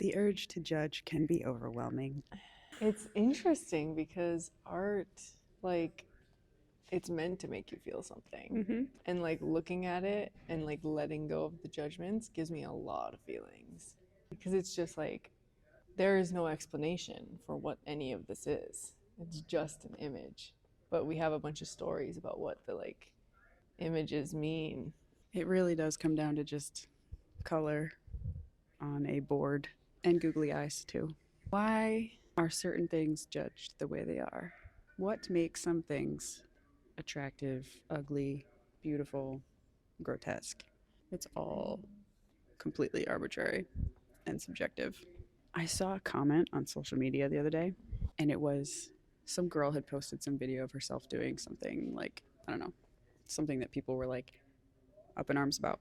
The urge to judge can be overwhelming. It's interesting because art, like, it's meant to make you feel something. Mm-hmm. And like looking at it and like letting go of the judgments gives me a lot of feelings. Because it's just like, there is no explanation for what any of this is. It's just an image. But we have a bunch of stories about what the like images mean. It really does come down to just color on a board and googly eyes too. Why are certain things judged the way they are? What makes some things attractive, ugly, beautiful, grotesque? It's all completely arbitrary and subjective. I saw a comment on social media the other day, and it was some girl had posted some video of herself doing something like, I don't know, something that people were like up in arms about.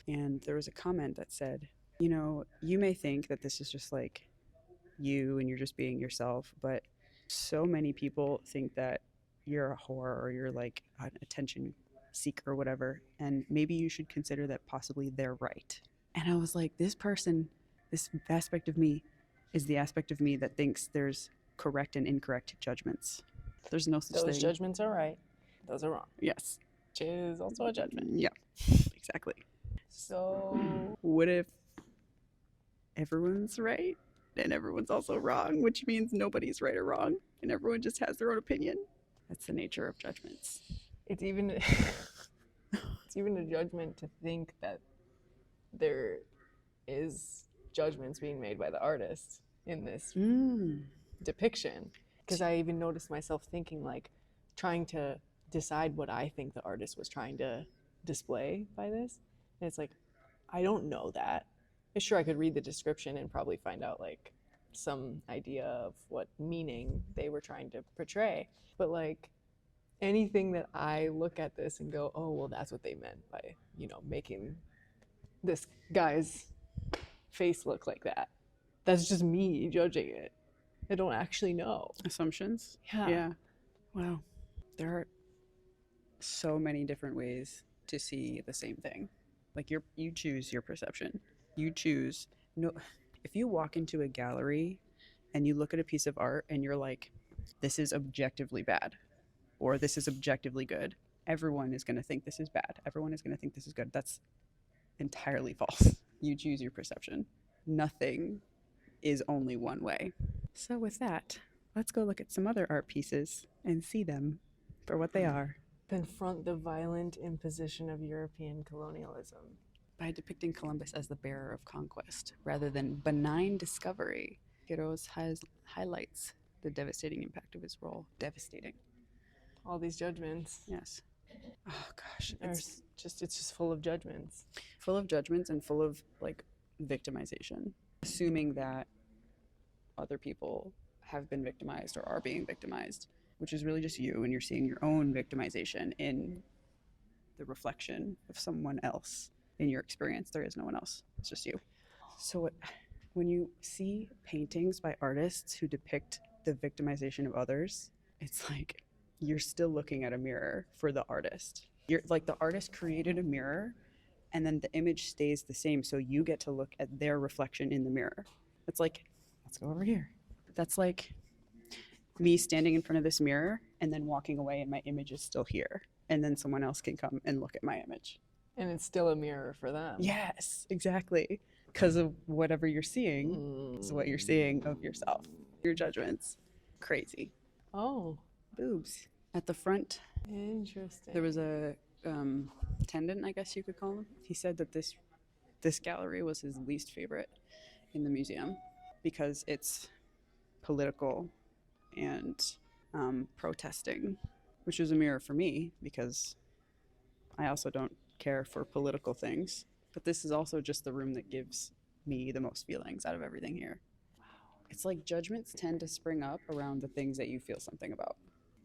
And there was a comment that said, you know, you may think that this is just like you and you're just being yourself, but so many people think that you're a whore or you're like an attention seeker or whatever, and maybe you should consider that possibly they're right. And I was like, this person, this aspect of me is the aspect of me that thinks there's correct and incorrect judgments. There's no such thing. Those judgments are right, those are wrong. Yes. Which is also a judgment. Yeah, exactly. So What if everyone's right and everyone's also wrong, which means nobody's right or wrong and everyone just has their own opinion? That's the nature of judgments. it's even it's even a judgment to think that there is judgments being made by the artist in this depiction. Because I even noticed myself thinking, like, trying to decide what I think the artist was trying to display by this. And it's like, I don't know that. Sure, I could read the description and probably find out like some idea of what meaning they were trying to portray. But like anything that I look at this and go, oh, well, that's what they meant by, you know, making this guy's face look like that. That's just me judging it. I don't actually know. Assumptions? Yeah. Wow. There are so many different ways to see the same thing. Like you choose your perception. You choose. No, if you walk into a gallery and you look at a piece of art and you're like, this is objectively bad or this is objectively good, everyone is going to think this is bad. Everyone is going to think this is good. That's entirely false. You choose your perception. Nothing is only one way. So with that, let's go look at some other art pieces and see them for what they are. Confront the violent imposition of European colonialism. By depicting Columbus as the bearer of conquest rather than benign discovery, Quiroz highlights the devastating impact of his role. Devastating. All these judgments. Yes. Oh gosh, it's just full of judgments. Full of judgments and full of like victimization. Assuming that other people have been victimized or are being victimized, which is really just you, and you're seeing your own victimization in the reflection of someone else. In your experience, there is no one else. It's just you. So when you see paintings by artists who depict the victimization of others, it's like you're still looking at a mirror for the artist. You're like the artist created a mirror and then the image stays the same, so you get to look at their reflection in the mirror. It's like, let's go over here. That's like me standing in front of this mirror and then walking away and my image is still here. And then someone else can come and look at my image. And it's still a mirror for them. Yes, exactly. Because of whatever you're seeing is what you're seeing of yourself. Your judgments. Crazy. Oh. Boobs. At the front, Interesting. there was a attendant, I guess you could call him. He said that this gallery was his least favorite in the museum because it's political and protesting, which is a mirror for me because I also don't care for political things. But this is also just the room that gives me the most feelings out of everything here. Wow. It's like judgments tend to spring up around the things that you feel something about.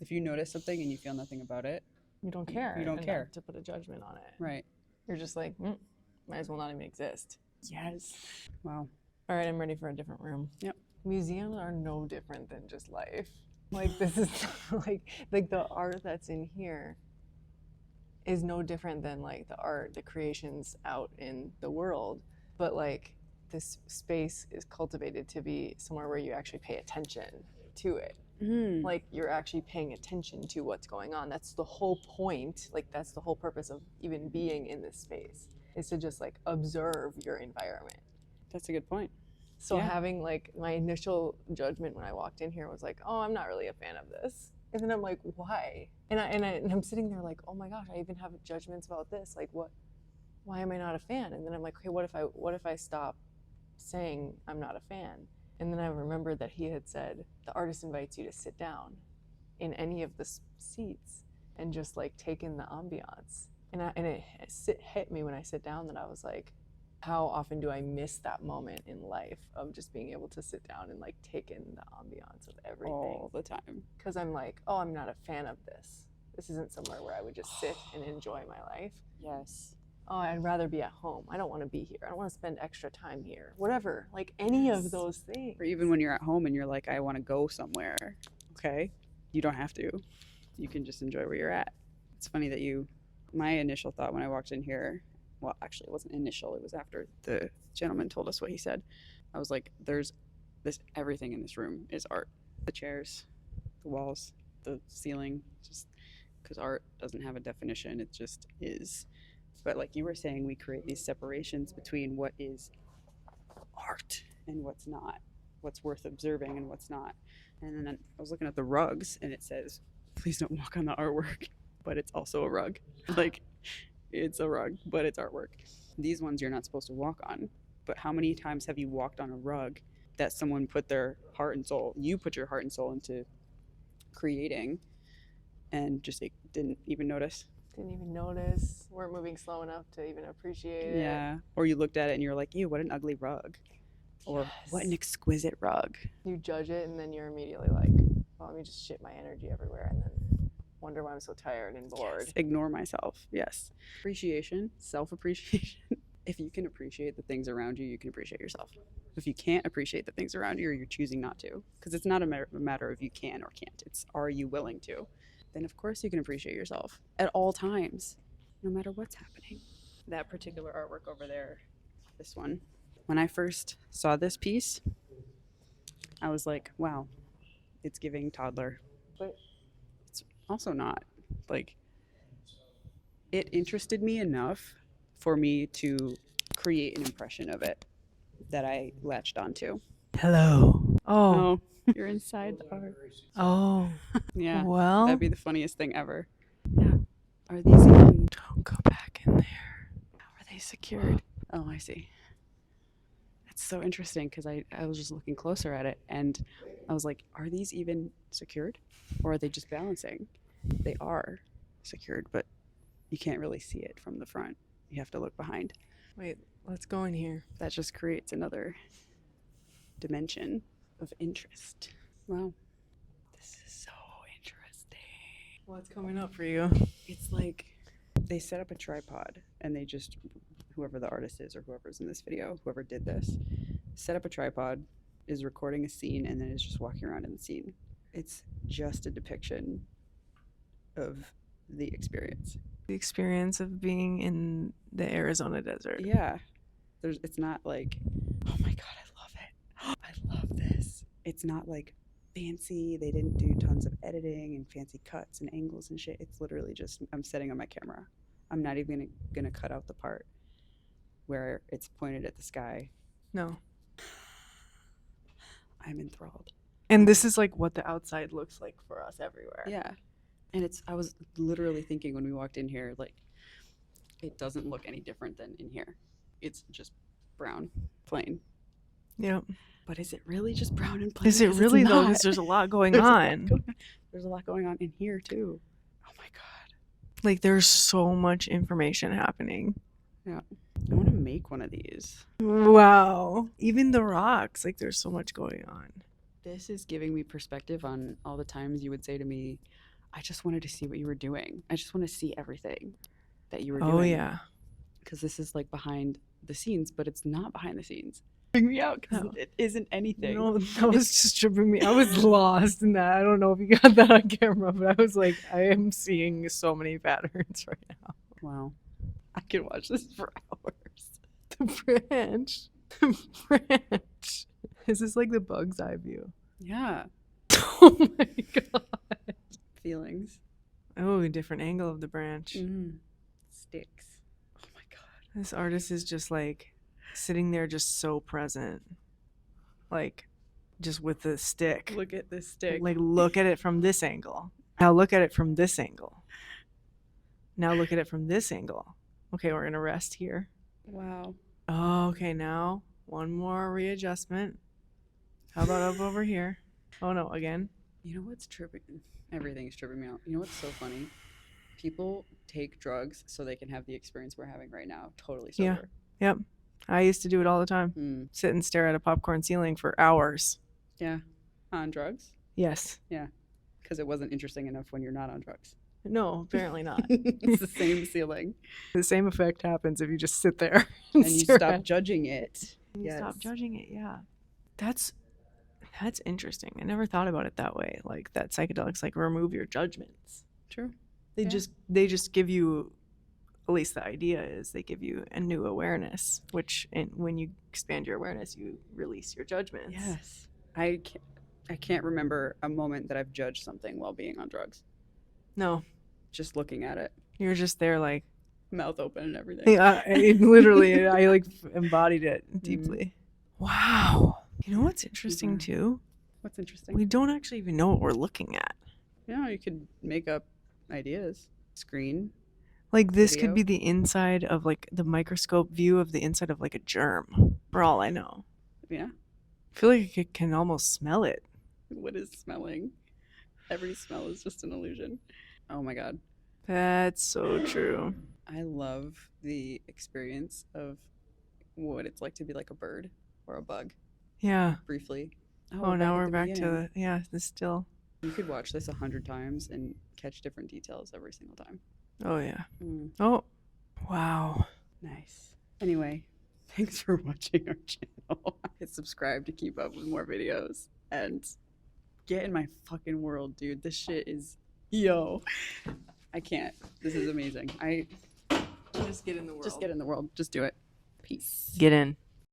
If you notice something and you feel nothing about it, you don't care. You don't care to put a judgment on it. Right. You're just like, might as well not even exist. Yes. Wow. All right, I'm ready for a different room. Yep. Museums are no different than just life. Like this is like the art that's in here is no different than like the art, the creations out in the world. But like this space is cultivated to be somewhere where you actually pay attention to it. Like you're actually paying attention to what's going on. That's the whole point. Like that's the whole purpose of even being in this space, is to just like observe your environment. That's a good point. So having like my initial judgment when I walked in here was like, oh, I'm not really a fan of this. And then I'm like, why? And I'm sitting there like, oh my gosh, I even have judgments about this. Like what? Why am I not a fan? And then I'm like, okay, what if I stop saying I'm not a fan? And then I remembered that he had said the artist invites you to sit down in any of the seats and just like take in the ambiance. And it hit me when I sit down that I was like, how often do I miss that moment in life of just being able to sit down and like take in the ambiance of everything all the time? Because I'm like, oh, I'm not a fan of this. This isn't somewhere where I would just sit and enjoy my life. Yes. Oh, I'd rather be at home. I don't want to be here. I don't want to spend extra time here. Whatever, like any of those things. Or even when you're at home and you're like, I want to go somewhere. Okay, you don't have to. You can just enjoy where you're at. It's funny that my initial thought when I walked in here, well, actually it wasn't initial, it was after the gentleman told us what he said. I was like, there's everything in this room is art. The chairs, the walls, the ceiling, just because art doesn't have a definition, it just is. But like you were saying, we create these separations between what is art and what's not, what's worth observing and what's not. And then I was looking at the rugs and it says, please don't walk on the artwork, but it's also a rug. Like it's a rug, but it's artwork. These ones you're not supposed to walk on. But how many times have you walked on a rug that someone put their heart and soul, you put your heart and soul into creating and just didn't even notice? Didn't even notice, weren't moving slow enough to even appreciate it. Yeah. Or you looked at it and you're like, ew, what an ugly rug. Or what an exquisite rug. You judge it and then you're immediately like, well, let me just shit my energy everywhere and then wonder why I'm so tired and bored. Yes. Ignore myself. Yes. Appreciation, self-appreciation. If you can appreciate the things around you, you can appreciate yourself. If you can't appreciate the things around you, or you're choosing not to, because it's not a matter of you can or can't. It's are you willing to? Then of course you can appreciate yourself at all times, no matter what's happening. That particular artwork over there, this one, when I first saw this piece, I was like, wow, it's giving toddler. But it's also not. Like, it interested me enough for me to create an impression of it that I latched onto. Hello. Oh, you're inside the art. Oh. Yeah. Well. That'd be the funniest thing ever. Yeah. Are these even... Don't go back in there. How are they secured? Oh, I see. That's so interesting because I was just looking closer at it and I was like, are these even secured? Or are they just balancing? They are secured, but you can't really see it from the front. You have to look behind. Wait, let's go in here. That just creates another dimension of interest. Wow. This is so interesting. What's coming up for you? It's like they set up a tripod and they just, whoever the artist is or whoever's in this video, whoever did this, set up a tripod, is recording a scene, and then is just walking around in the scene. It's just a depiction of the experience. The experience of being in the Arizona desert. Yeah. It's not like, oh my God, I love it. I love this. It's not like fancy. They didn't do tons of editing and fancy cuts and angles and shit. It's literally just, I'm setting on my camera. I'm not even gonna cut out the part where it's pointed at the sky. No. I'm enthralled. And this is like what the outside looks like for us everywhere. Yeah. And I was literally thinking when we walked in here, like, it doesn't look any different than in here. It's just brown, plain. Yep. But is it really just brown and plain? Is it really though? Because there's a lot going on. There's a lot going on in here too. Oh my God. Like there's so much information happening. Yeah. I want to make one of these. Wow. Even the rocks, like there's so much going on. This is giving me perspective on all the times you would say to me, I just wanted to see what you were doing. I just want to see everything that you were doing. Oh, yeah. Because this is like behind the scenes, but it's not behind the scenes. Bring me out because it isn't anything. No, that was just tripping me. I was lost in that. I don't know if you got that on camera, but I was like, I am seeing so many patterns right now. Wow. I could watch this for hours. The branch. Branch. Is this like the bug's eye view? Yeah. Oh my god. Feelings. Oh, a different angle of the branch. Sticks. Oh my god. This artist is just like sitting there, just so present. Like, just with the stick. Look at this stick. Like, look at it from this angle. Now look at it from this angle. Now look at it from this angle. Okay, we're gonna rest here. Wow. Oh, okay, now one more readjustment. How about up over here? Oh no, again. You know what's tripping? Everything's tripping me out. You know what's so funny? People take drugs so they can have the experience we're having right now. Totally sober. Yep. I used to do it all the time. Mm. Sit and stare at a popcorn ceiling for hours. Yeah. On drugs? Yes. Yeah. Because it wasn't interesting enough when you're not on drugs. No, apparently not. It's the same ceiling. The same effect happens if you just sit there And you stare stop at- judging it. You Yes. stop judging it, yeah. That's interesting. I never thought about it that way. Like that psychedelics like remove your judgments. True. They Yeah. just give you, at least the idea is they give you a new awareness, which when you expand your awareness, you release your judgments. Yes. I can't remember a moment that I've judged something while being on drugs. No, Just looking at it. you're just there like, Mouth open and everything. yeah, literally, I like embodied it deeply. Wow. You know what's interesting too? What's interesting? We don't actually even know what we're looking at. Yeah, you could make up ideas. Screen. Like this Video. could be the inside of like the microscope view of the inside of like a germ, for all I know. Yeah. I feel like I can almost smell it. What is smelling? Every smell is just an illusion. Oh my god. That's so true. I love the experience of what it's like to be like a bird or a bug, Yeah. briefly. Oh, now we're at the back to beginning. the still. You could watch this 100 times and catch different details every single time. Oh yeah. Mm, Oh, wow. nice. Anyway, thanks for watching our channel. Hit subscribe to keep up with more videos and get in my fucking world, dude. This shit is yo. I can't. This is amazing. Just get in the world. Just get in the world. Just do it. Peace. Get in.